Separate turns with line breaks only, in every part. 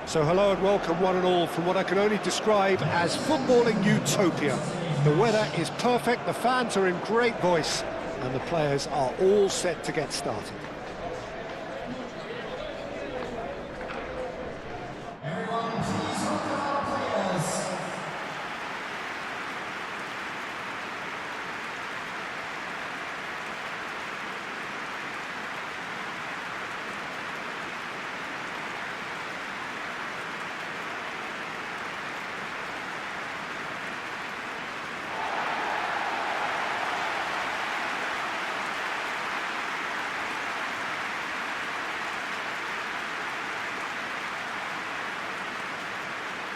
So hello and welcome one and all from what I can only describe as footballing utopia. The weather is perfect, the fans are in great voice, and the players are all set to get started.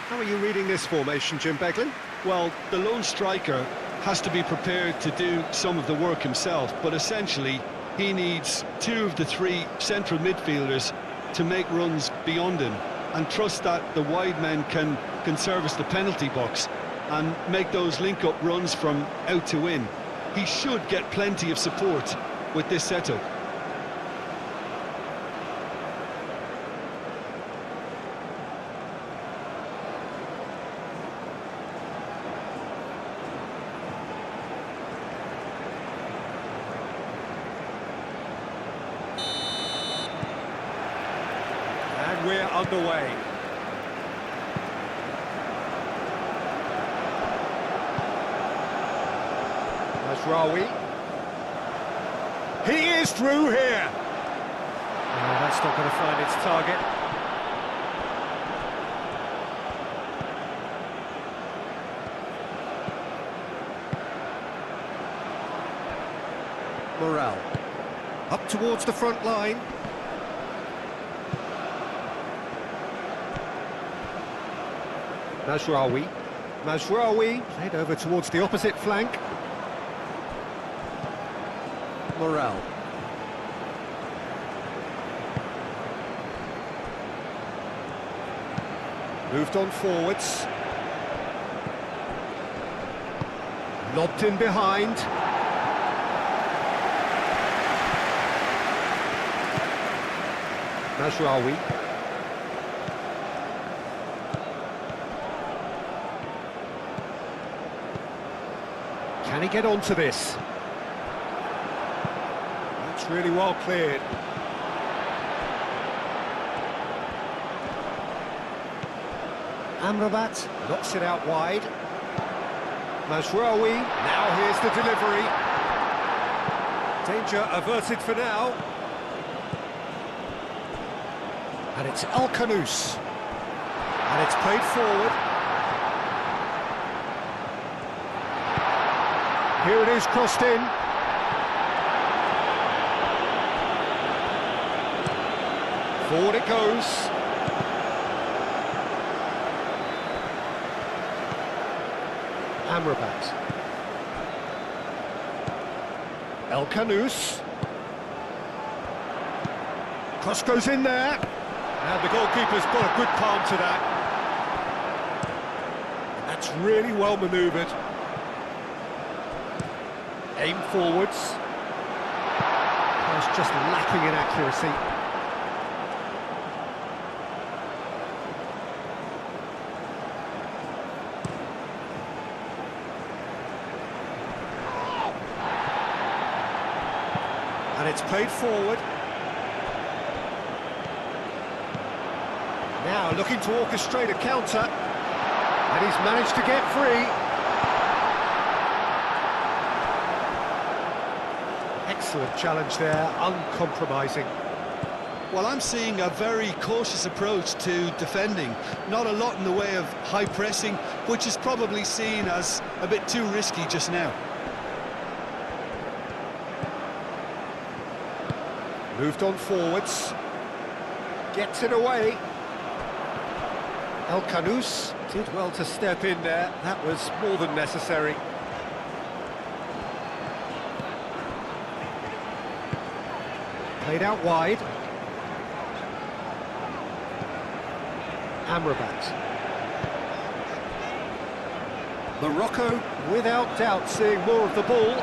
How are you reading this formation, Jim Beglin?
Well, the lone striker has to be prepared to do some of the work himself, but essentially he needs two of the three central midfielders to make runs beyond him and trust that the wide men can service the penalty box and make those link-up runs from out to in. He should get plenty of support with this setup.
We're underway. Mazraoui. He is through here. Oh, that's not going to find its target. Morale. Up towards the front line. Mazraoui played over towards the opposite flank. Morale. Moved on forwards. Lobbed in behind. Mazraoui. Can he get onto this? That's really well cleared. Amrabat knocks it out wide. Mazraoui, now here's the delivery. Danger averted for now. And it's Al-Khanous. And it's played forward. Here it is, crossed in. Forward it goes. Amrabat. Al-Khanous. Cross goes in there. And the goalkeeper's got a good palm to that. That's really well manoeuvred. Aim forwards. That's just lacking in accuracy. And it's played forward. Now looking to orchestrate a counter. And he's managed to get free. Excellent challenge there, uncompromising.
Well, I'm seeing a very cautious approach to defending. Not a lot in the way of high pressing, which is probably seen as a bit too risky just now.
Moved on forwards. Gets it away. Al-Khanous did well to step in there. That was more than necessary. Played out wide. Amrabat. Morocco, without doubt, seeing more of the ball,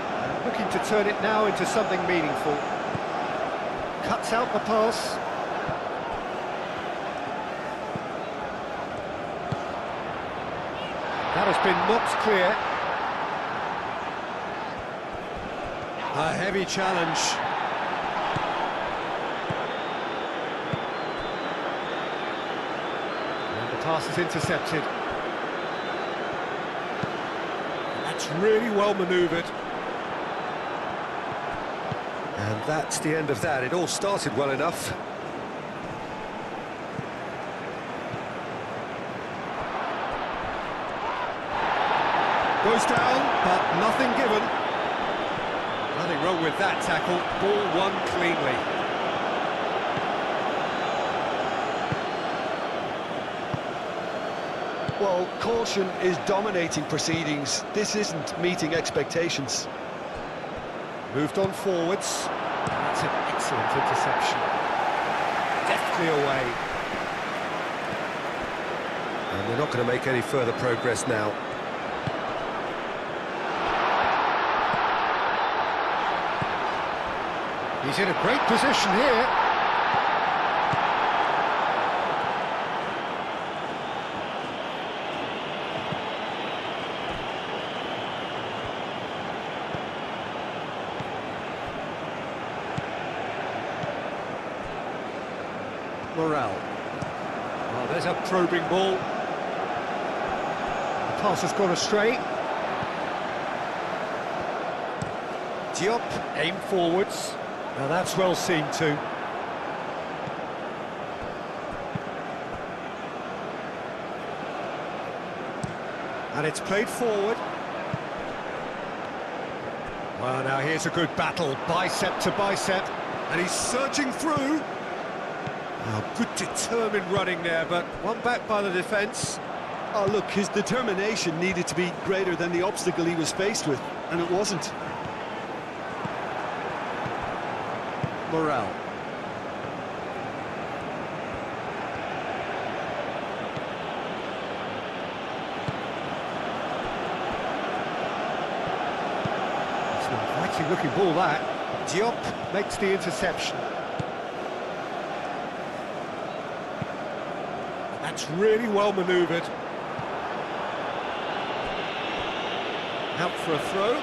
looking to turn it now into something meaningful. Cuts out the pass. been knocked clear. A heavy challenge. And the pass is intercepted. That's really well manoeuvred. And that's the end of that. It all started well enough. Goes down, but nothing given. Nothing wrong with that tackle. Ball won cleanly.
Well, caution is dominating proceedings. This isn't meeting expectations.
Moved on forwards. That's an excellent interception. Deftly away. And they're not going to make any further progress now. He's in a great position here. Morale. Oh, there's a probing ball. The pass has gone astray. Diop, aim forwards. Now that's well seen too. And it's played forward. Well, now here's a good battle, bicep to bicep, and he's surging through. Oh, good determined running there, but one back by the defence.
Oh, look, his determination needed to be greater than the obstacle he was faced with, and it wasn't.
Morale. It's an inviting looking ball, that. Diop makes the interception. That's really well manoeuvred. Out for a throw.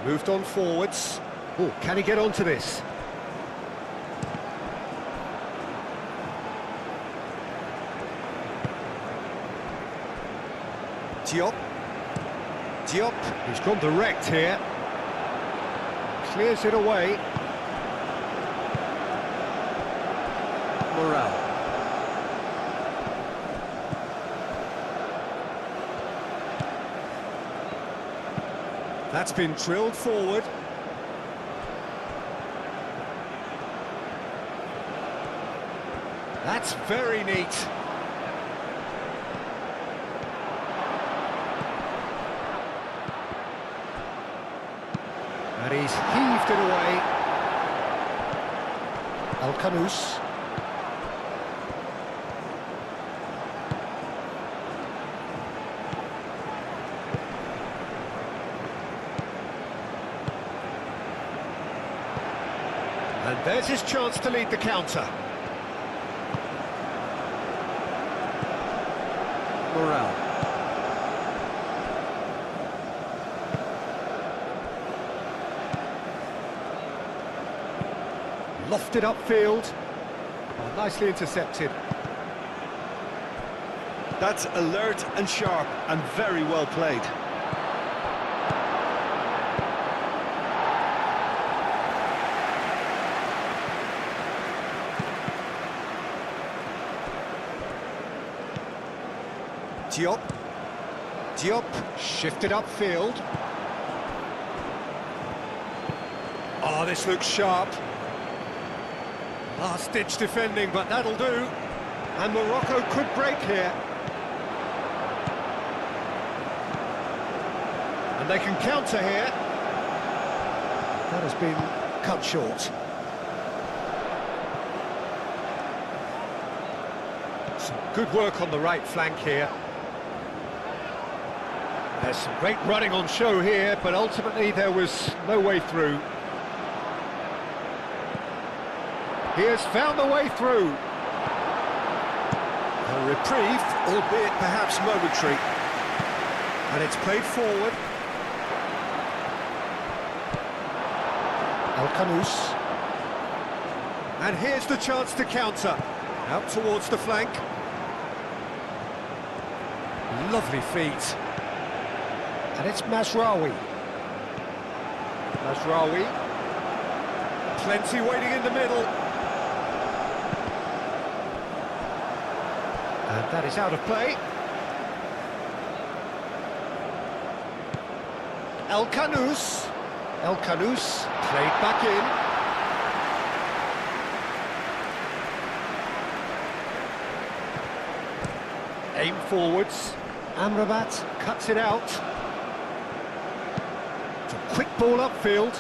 Moved on forwards. Oh, can he get onto this? Diop. Diop. He's gone direct here. Clears it away. Morale. That's been drilled forward. That's very neat. And he's heaved it away. Al-Kanous. And there's his chance to lead the counter. Morale. Lofted upfield. Oh, nicely intercepted.
That's alert and sharp and very well played.
Diop shifted upfield. Oh, this looks sharp. Last-ditch defending, but that'll do. And Morocco could break here. And they can counter here. That has been cut short. Some good work on the right flank here. There's some great running on show here, but ultimately there was no way through. He has found the way through. A reprieve, albeit perhaps momentary. And it's played forward. El-Khanous. And here's the chance to counter. Out towards the flank. Lovely feet. And it's Mazraoui. Mazraoui. Plenty waiting in the middle. And that is out of play. El-Khanous. El-Khanous played back in. Aim forwards. Amrabat cuts it out. It's a quick ball upfield.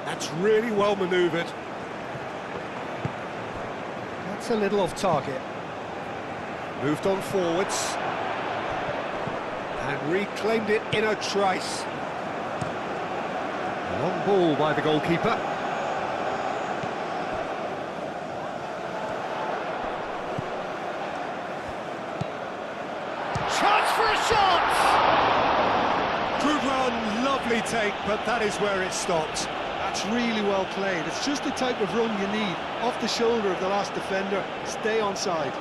That's really well manoeuvred. That's a little off target. Moved on forwards. And reclaimed it in a trice. Long ball by the goalkeeper. Chance for a shot! Good run, lovely take, but that is where it stopped.
That's really well played. It's just the type of run you need. Off the shoulder of the last defender, stay onside.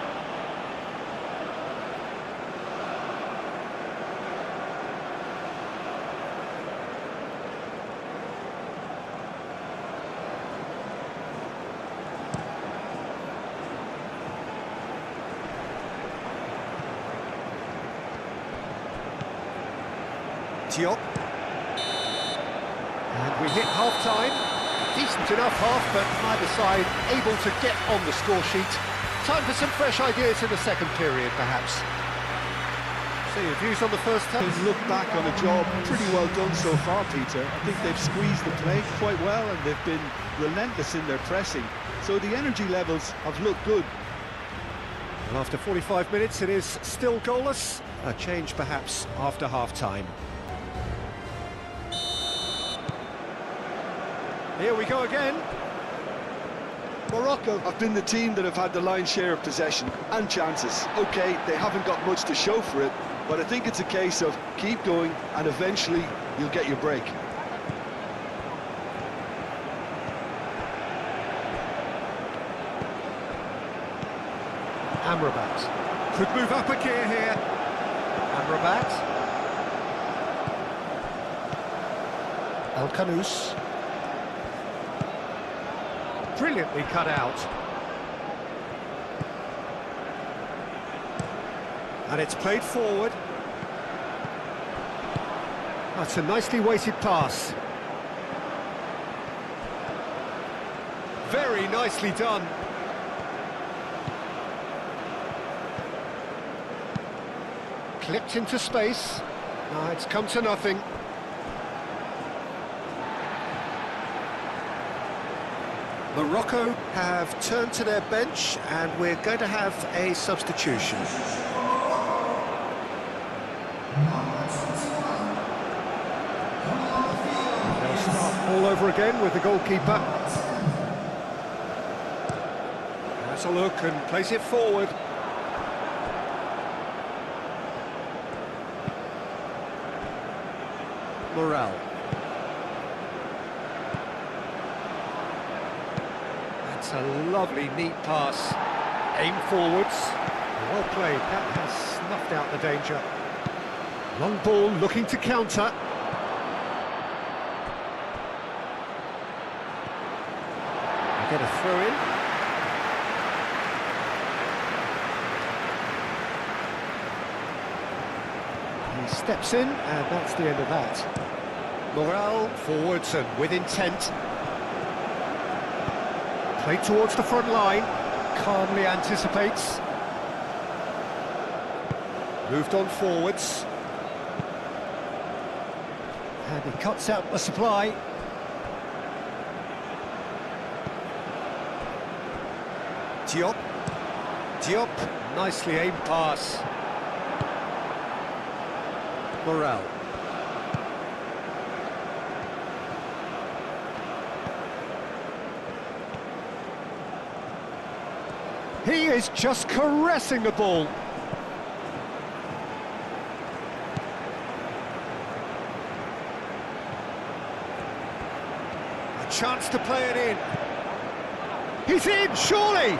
And we hit half-time. Decent enough half, but neither side able to get on the score sheet. Time for some fresh ideas in the second period, perhaps. So your views on the first half?
Look back on a job pretty well done so far, Peter. I think they've squeezed the play quite well and they've been relentless in their pressing. So the energy levels have looked good.
And after 45 minutes, it is still goalless. A change, perhaps, after half-time. Here we go again.
Morocco have been the team that have had the lion's share of possession and chances. OK, they haven't got much to show for it, but I think it's a case of keep going and eventually you'll get your break.
Amrabat could move up a gear here. Amrabat. El-Khanous. Brilliantly cut out. And it's played forward. That's a nicely weighted pass. Very nicely done. Clipped into space. Now it's come to nothing. Morocco have turned to their bench and we're going to have a substitution. They'll start all over again with the goalkeeper. Has a look and plays it forward. Moulay. That's a lovely, neat pass. Aim forwards. Well played. That has snuffed out the danger. Long ball looking to counter. They get a throw in. He steps in, and that's the end of that. Moulay forwards and with intent. Played towards the front line, calmly anticipates. Moved on forwards. And he cuts out the supply. Diop. Diop, nicely aimed pass. Morale. He is just caressing the ball. A chance to play it in. He's in, surely!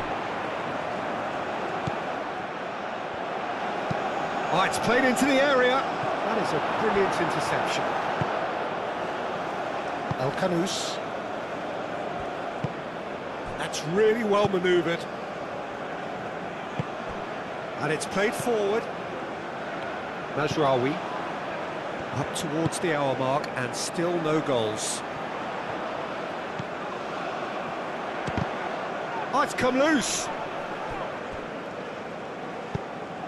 Oh, it's played into the area. That is a brilliant interception. El Kanous. That's really well manoeuvred. And it's played forward. Mazraoui. Up towards the hour mark and still no goals. Oh, it's come loose.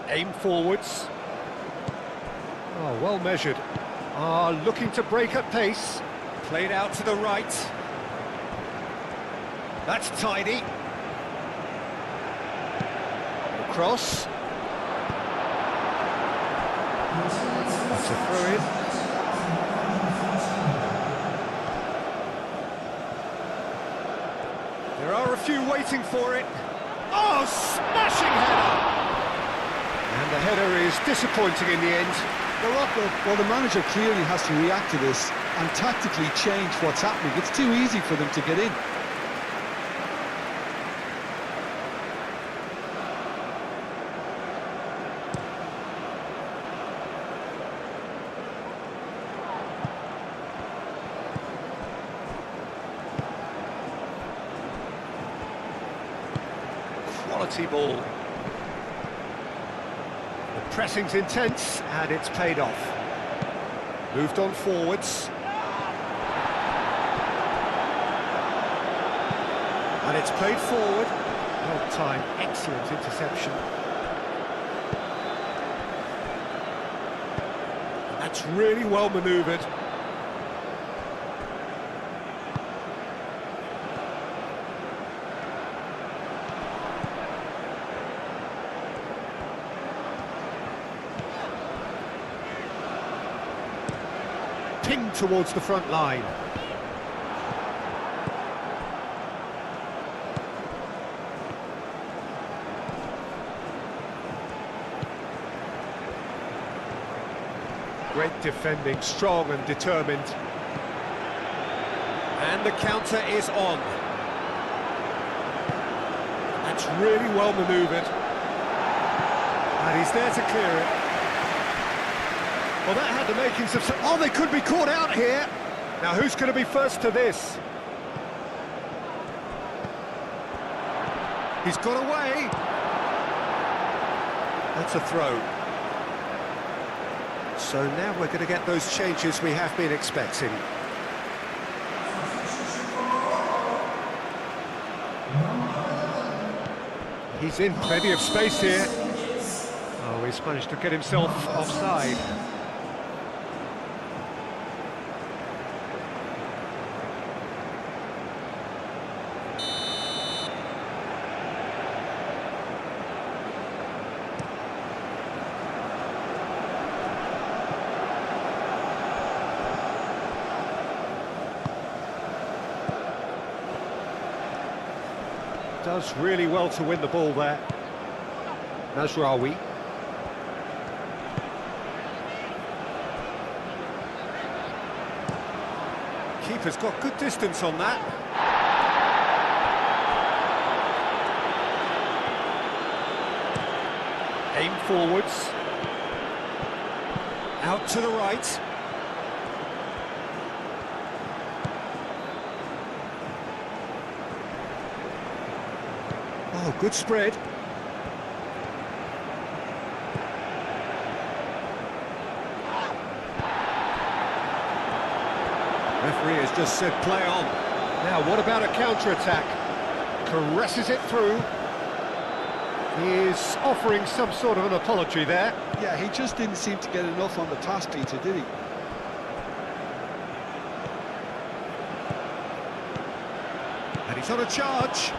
Aim forwards. Oh, well measured. Looking to break at pace. Played out to the right. That's tidy. Cross. That's a throw-in. There are a few waiting for it. Oh, smashing header! And the header is disappointing in the end.
Morocco, well, the manager clearly has to react to this and tactically change what's happening. It's too easy for them to get in.
Quality ball. The pressing's intense and it's paid off. Moved on forwards. And it's played forward. Well timed, excellent interception. And that's really well manoeuvred. Pinged towards the front line. Great defending, strong and determined. And the counter is on. That's really well manoeuvred. And he's there to clear it. Well, that had the makings of... Oh, they could be caught out here. Now, who's going to be first to this? He's got away. That's a throw. So now we're going to get those changes we have been expecting. He's in plenty of space here. Oh, he's managed to get himself offside. Does really well to win the ball there. Mazraoui. Keeper's got good distance on that. Aim forwards. Out to the right. Oh, good spread. Referee has just said play on. Now, what about a counter-attack? Caresses it through. He is offering some sort of an apology there.
Yeah, he just didn't seem to get enough on the pass, Peter, did he?
And he's on a charge.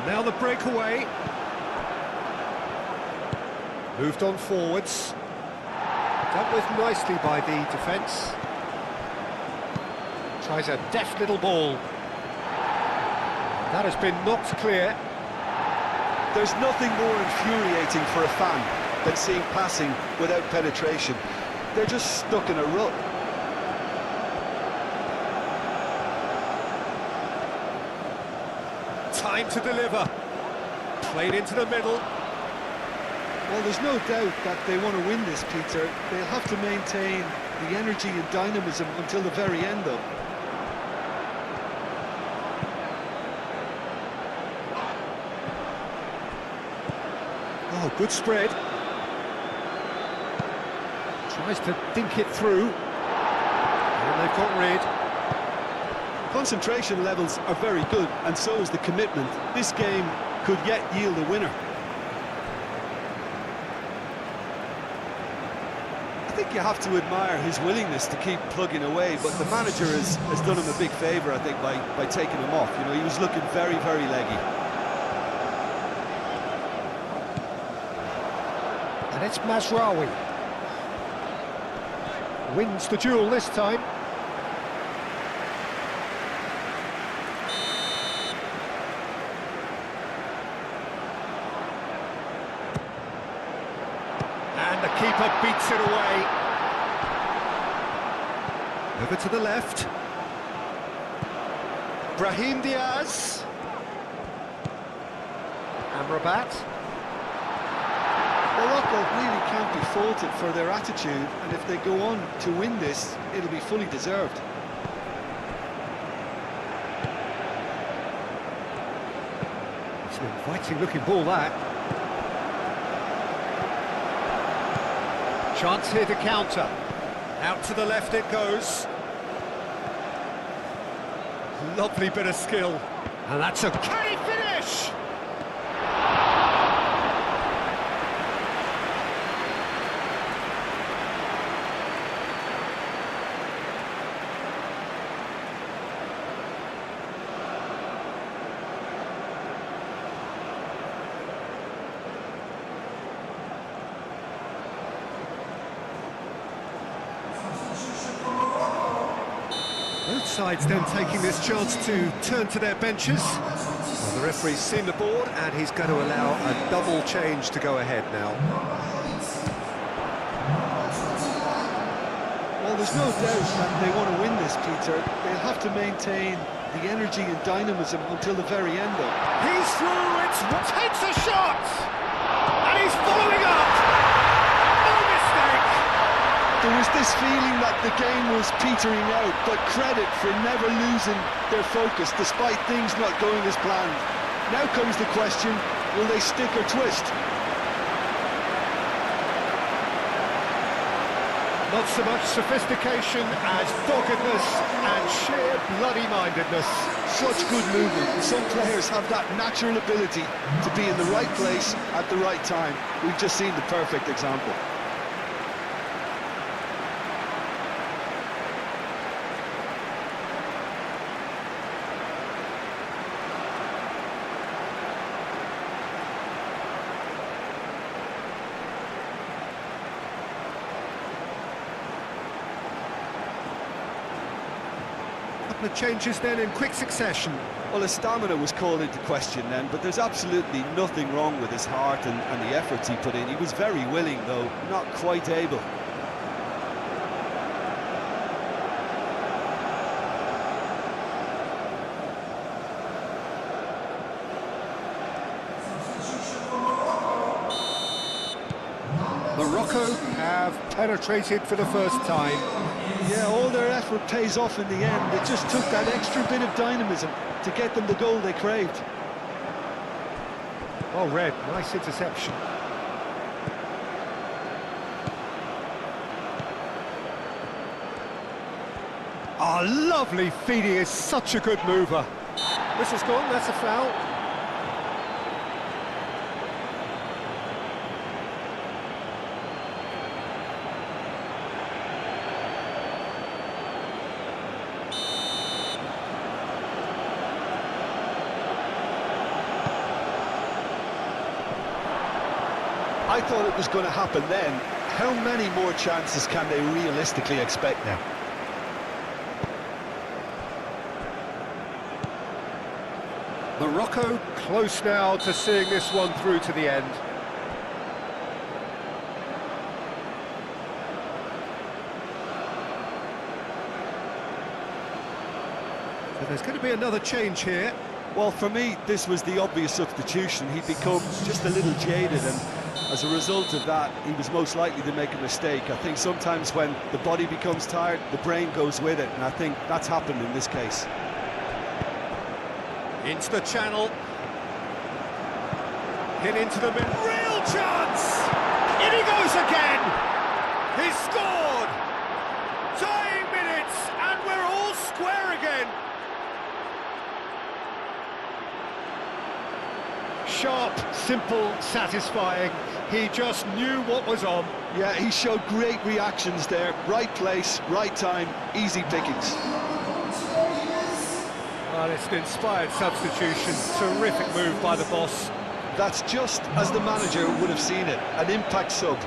Now the breakaway. Moved on forwards. Dealt with nicely by the defence. Tries a deft little ball. That has been knocked clear.
There's nothing more infuriating for a fan than seeing passing without penetration. They're just stuck in a rut.
Time to deliver. Played into the middle.
Well, there's no doubt that they want to win this, Peter. They'll have to maintain the energy and dynamism until the very end, though.
Oh, good spread. Tries to dink it through. And they've got rid.
Concentration levels are very good, and so is the commitment. This game could yet yield a winner. I think you have to admire his willingness to keep plugging away, but the manager has done him a big favour, I think, by taking him off. You know, he was looking very, very leggy.
And it's Mazraoui. Wins the duel this time. And the keeper beats it away. Over to the left. Brahim Diaz. Amrabat.
Morocco really can't be faulted for their attitude, and if they go on to win this, it'll be fully deserved.
It's an inviting looking ball, that. Chance here to counter. Out to the left it goes. Lovely bit of skill. And that's a... Can he finish? Both sides then taking this chance to turn to their benches. Well, the referee's seen the board and he's going to allow a double change to go ahead now.
Well, there's no doubt that they want to win this, Peter. They'll have to maintain the energy and dynamism until the very end, though.
He's through, takes a shot! And he's following up! No mistake!
There was this feeling that the game was petering out, but credit for never losing their focus despite things not going as planned. Now comes the question, will they stick or twist?
Not so much sophistication as doggedness and sheer bloody-mindedness.
Such good movement. Some players have that natural ability to be in the right place at the right time. We've just seen the perfect example.
Couple of changes then in quick succession.
Well, his stamina was called into question then, but there's absolutely nothing wrong with his heart and the efforts he put in. He was very willing, though, not quite able.
Morocco have penetrated for the first time.
Yeah, all their effort pays off in the end. It just took that extra bit of dynamism to get them the goal they craved.
Well read, nice interception. Oh, lovely feed, he is such a good mover. Whistle's gone, that's a foul.
I thought it was going to happen then. How many more chances can they realistically expect now?
Morocco close now to seeing this one through to the end. So there's going to be another change here.
Well, for me, this was the obvious substitution. He'd become just a little jaded, and as a result of that, he was most likely to make a mistake. I think sometimes when the body becomes tired, the brain goes with it, and I think that's happened in this case.
Into the channel. Hit into the middle. Real chance! In he goes again! He's scored! Tying minutes, and we're all square again. Sharp, simple, satisfying. He just knew what was on.
Yeah, he showed great reactions there. Right place, right time, easy pickings.
Well, it's an inspired substitution. Terrific move by the boss.
That's just as the manager would have seen it, an impact sub.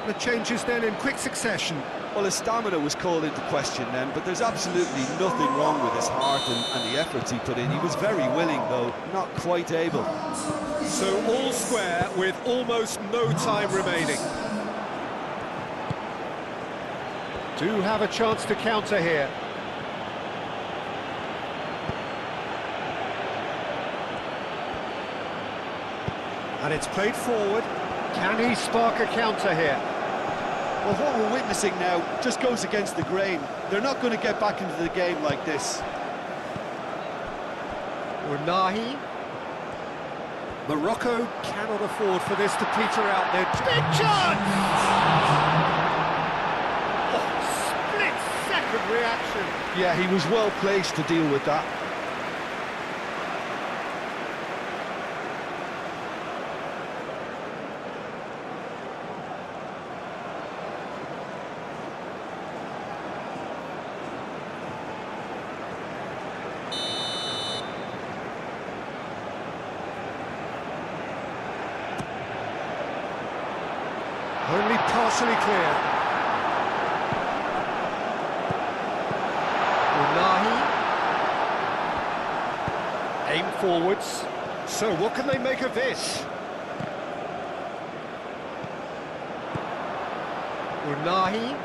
The changes then in quick succession.
Well, his stamina was called into question then, but there's absolutely nothing wrong with his heart and the efforts he put in. He was very willing, though, not quite able.
So all square with almost no time remaining. Do have a chance to counter here. And it's played forward. Can he spark a counter here?
Well, what we're witnessing now just goes against the grain. They're not going to get back into the game like this.
Unahi. Morocco cannot afford for this to peter out. Their big chance! Oh, split-second reaction.
Yeah, he was well placed to deal with that.
Only partially clear. Unahi. Aim forwards. So what can they make of this? Unahi.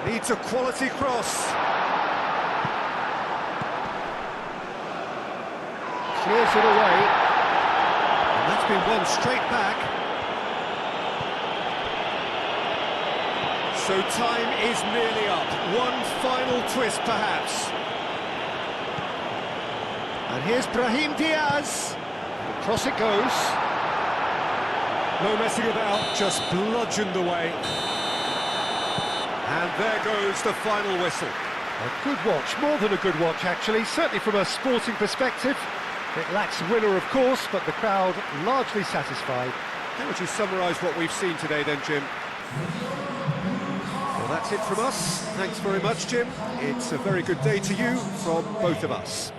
Needs a quality cross. Clears it away, and that's been won straight back. So time is nearly up. One final twist, perhaps. And here's Brahim Diaz. Across it goes. No messing about, just bludgeoned away. And there goes the final whistle. A good watch, more than a good watch, actually, certainly from a sporting perspective. It lacks winner, of course, but the crowd largely satisfied. How would you summarise what we've seen today then, Jim? Well, that's it from us. Thanks very much, Jim. It's a very good day to you from both of us.